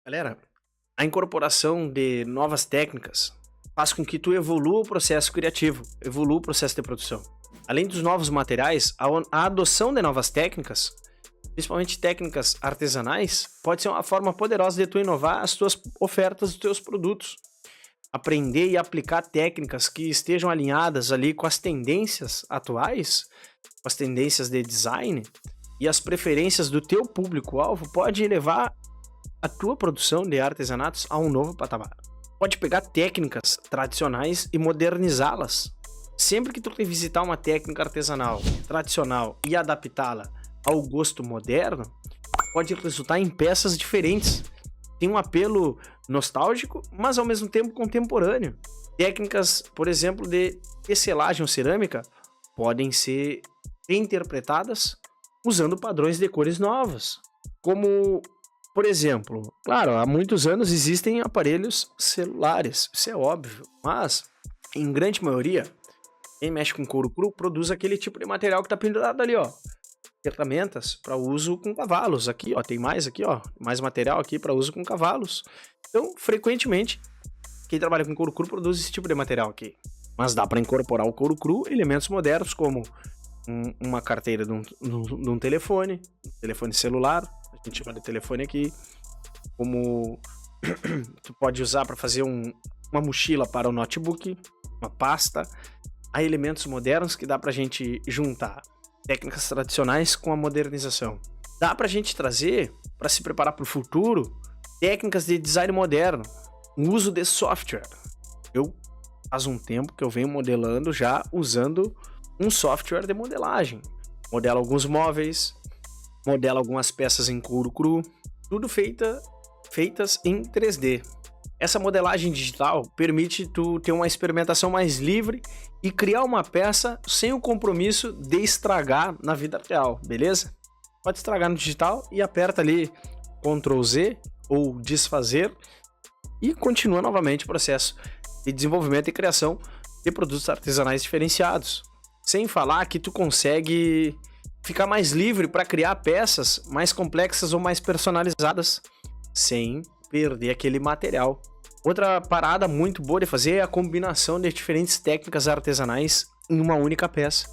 Galera, a incorporação de novas técnicas faz com que tu evolua o processo criativo, evolua o processo de produção. Além dos novos materiais, a adoção de novas técnicas, principalmente técnicas artesanais, pode ser uma forma poderosa de tu inovar as tuas ofertas dos teus produtos. Aprender e aplicar técnicas que estejam alinhadas ali com as tendências atuais, com as tendências de design e as preferências do teu público-alvo pode levar a tua produção de artesanatos a um novo patamar. Pode pegar técnicas tradicionais e modernizá-las. Sempre que tu revisitar uma técnica artesanal tradicional e adaptá-la ao gosto moderno, pode resultar em peças diferentes. Tem um apelo nostálgico, mas ao mesmo tempo contemporâneo. Técnicas, por exemplo, de tecelagem ou cerâmica podem ser reinterpretadas usando padrões de cores novas. Como, por exemplo, claro, há muitos anos existem aparelhos celulares, isso é óbvio, mas em grande maioria, quem mexe com couro cru produz aquele tipo de material que está pendurado ali, ó. Ferramentas para uso com cavalos. Aqui, ó, tem mais aqui, ó, mais material aqui para uso com cavalos. Então, frequentemente, quem trabalha com couro cru produz esse tipo de material aqui. Mas dá para incorporar ao couro cru elementos modernos como uma carteira de um telefone celular, a gente chama de telefone aqui, como tu pode usar para fazer uma mochila para o notebook, uma pasta. Há elementos modernos que dá pra gente juntar técnicas tradicionais com a modernização. Dá pra gente trazer, para se preparar para o futuro, técnicas de design moderno, o uso de software. Faz um tempo que eu venho modelando já usando um software de modelagem. Modelo alguns móveis, modelo algumas peças em couro cru, tudo feitas em 3D. Essa modelagem digital permite tu ter uma experimentação mais livre e criar uma peça sem o compromisso de estragar na vida real, beleza? Pode estragar no digital e aperta ali Ctrl Z ou desfazer e continua novamente o processo de desenvolvimento e criação de produtos artesanais diferenciados. Sem falar que tu consegue ficar mais livre para criar peças mais complexas ou mais personalizadas sem perder aquele material. Outra parada muito boa de fazer é a combinação de diferentes técnicas artesanais em uma única peça.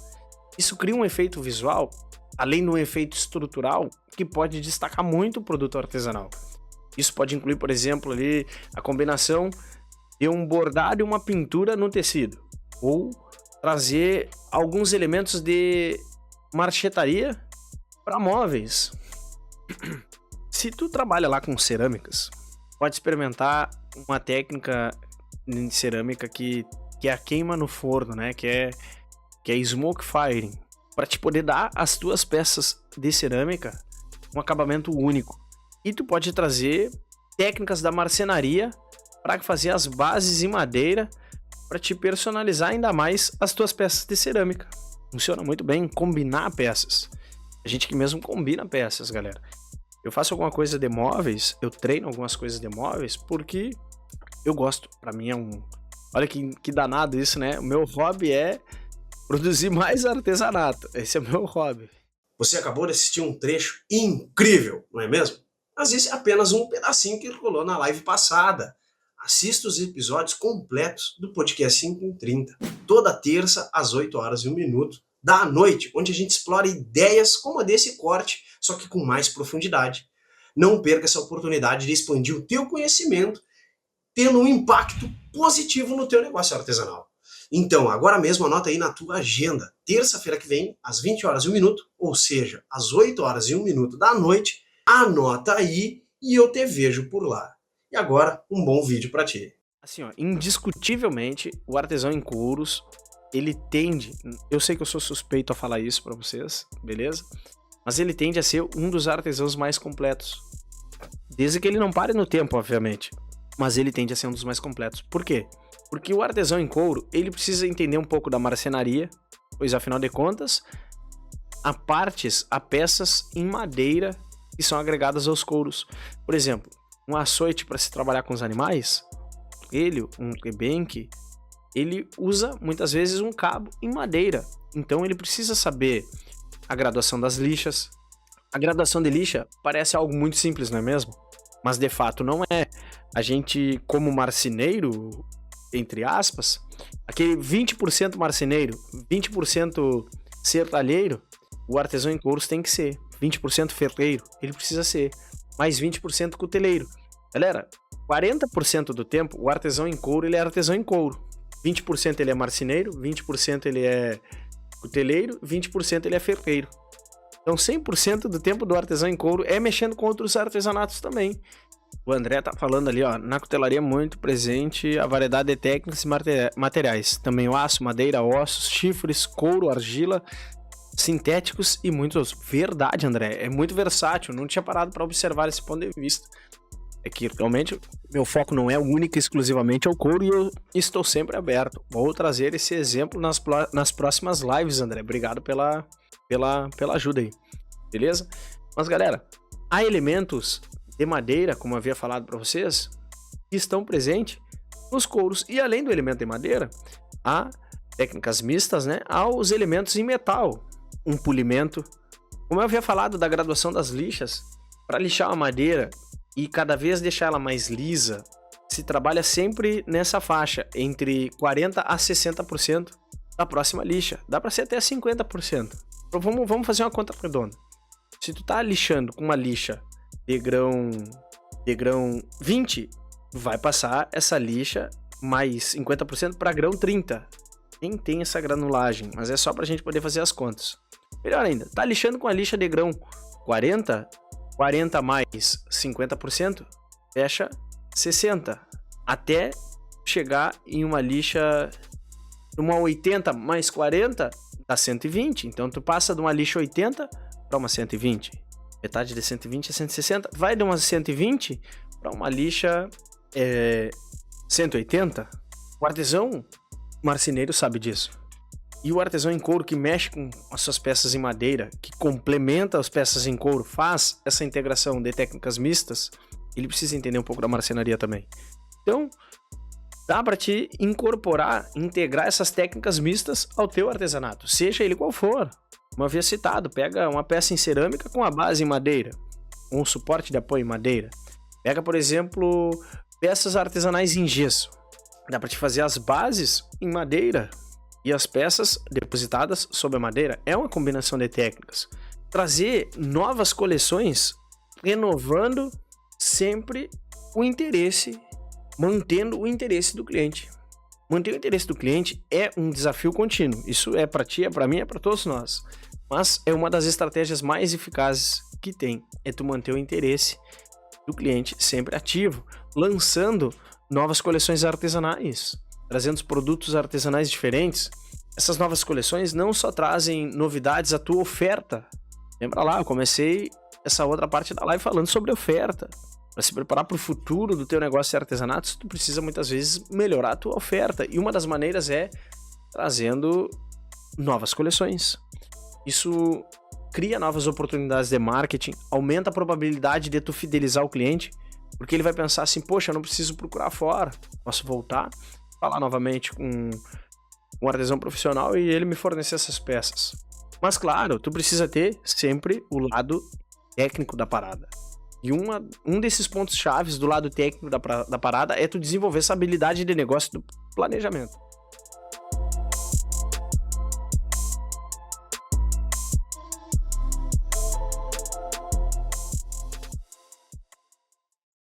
Isso cria um efeito visual, além do efeito estrutural, que pode destacar muito o produto artesanal. Isso pode incluir, por exemplo, ali, a combinação de um bordado e uma pintura no tecido, ou trazer alguns elementos de marchetaria para móveis. Se tu trabalha lá com cerâmicas, pode experimentar uma técnica de cerâmica que é a queima no forno, né? Que é smoke firing, para te poder dar as tuas peças de cerâmica um acabamento único. E tu pode trazer técnicas da marcenaria para fazer as bases em madeira para te personalizar ainda mais as tuas peças de cerâmica. Funciona muito bem combinar peças. A gente que mesmo combina peças, galera. Eu faço alguma coisa de móveis, eu treino algumas coisas de móveis porque eu gosto. Pra mim é Olha que danado isso, né? O meu hobby é produzir mais artesanato. Esse é o meu hobby. Você acabou de assistir um trecho incrível, não é mesmo? Mas esse é apenas um pedacinho que rolou na live passada. Assista os episódios completos do podcast 5 em 30, toda terça às 8h01 da noite, onde a gente explora ideias como a desse corte, só que com mais profundidade. Não perca essa oportunidade de expandir o teu conhecimento, tendo um impacto positivo no teu negócio artesanal. Então, agora mesmo anota aí na tua agenda, terça-feira que vem, às 20h01, ou seja, às 8h01 da noite, anota aí e eu te vejo por lá. E agora, um bom vídeo para ti. Assim, ó, indiscutivelmente, o artesão em couros, ele tende, eu sei que eu sou suspeito a falar isso para vocês, beleza? Mas ele tende a ser um dos artesãos mais completos. Desde que ele não pare no tempo, obviamente. Mas ele tende a ser um dos mais completos. Por quê? Porque o artesão em couro, ele precisa entender um pouco da marcenaria, pois afinal de contas, há peças em madeira que são agregadas aos couros. Por exemplo, um açoite para se trabalhar com os animais, um rebenque, ele usa muitas vezes um cabo em madeira. Então ele precisa saber a graduação das lixas. A graduação de lixa parece algo muito simples, não é mesmo? mas de fato não é. A gente, como marceneiro, entre aspas, aquele 20% marceneiro, 20% serralheiro, o artesão em couros tem que ser. 20% ferreiro, ele precisa ser. Mais 20% cuteleiro. Galera, 40% do tempo, o artesão em couro, ele é artesão em couro. 20% ele é marceneiro, 20% ele é cuteleiro, 20% ele é ferreiro. Então 100% do tempo do artesão em couro é mexendo com outros artesanatos também. O André tá falando ali, ó, na cutelaria muito presente a variedade de técnicas e materiais. Também o aço, madeira, ossos, chifres, couro, argila, sintéticos e muitos. Verdade, André, é muito versátil, não tinha parado para observar esse ponto de vista. É que realmente meu foco não é único e exclusivamente ao couro e eu estou sempre aberto. Vou trazer esse exemplo nas próximas lives, André. Obrigado pela ajuda aí, beleza? Mas galera, há elementos de madeira, como eu havia falado para vocês, que estão presentes nos couros. E além do elemento de madeira, há técnicas mistas, né? Há os elementos em metal, um polimento. Como eu havia falado da graduação das lixas, para lixar a madeira e cada vez deixar ela mais lisa, se trabalha sempre nessa faixa, entre 40% a 60% da próxima lixa. Dá para ser até 50%. Então vamos fazer uma conta redonda. Se tu tá lixando com uma lixa de grão 20, vai passar essa lixa mais 50% para grão 30. Nem tem essa granulagem, mas é só pra gente poder fazer as contas. Melhor ainda, tá lixando com a lixa de grão 40 mais 50%, fecha 60. Até chegar em uma lixa, uma 80 mais 40, dá 120. Então tu passa de uma lixa 80 para uma 120. Metade de 120 é 160. Vai de uma 120 para uma lixa 180. O artesão marceneiro sabe disso. E o artesão em couro que mexe com as suas peças em madeira, que complementa as peças em couro, faz essa integração de técnicas mistas, ele precisa entender um pouco da marcenaria também. Então, dá para te integrar essas técnicas mistas ao teu artesanato, seja ele qual for. Como eu havia citado, pega uma peça em cerâmica com a base em madeira, um suporte de apoio em madeira. Pega, por exemplo, peças artesanais em gesso. Dá para te fazer as bases em madeira e as peças depositadas sobre a madeira. É uma combinação de técnicas. Trazer novas coleções, renovando sempre o interesse, mantendo o interesse do cliente. Manter o interesse do cliente é um desafio contínuo. Isso é para ti, é para mim, é para todos nós. Mas é uma das estratégias mais eficazes que tem. É tu manter o interesse do cliente sempre ativo, lançando novas coleções artesanais, trazendo os produtos artesanais diferentes. Essas novas coleções não só trazem novidades à tua oferta. Lembra lá, eu comecei essa outra parte da live falando sobre oferta. Para se preparar para o futuro do teu negócio de artesanato, tu precisa muitas vezes melhorar a tua oferta. E uma das maneiras é trazendo novas coleções. Isso cria novas oportunidades de marketing, aumenta a probabilidade de tu fidelizar o cliente, porque ele vai pensar assim, poxa, eu não preciso procurar fora, posso voltar, falar novamente com um artesão profissional e ele me fornecer essas peças. Mas claro, tu precisa ter sempre o lado técnico da parada. E um desses pontos chaves do lado técnico da parada é tu desenvolver essa habilidade de negócio do planejamento.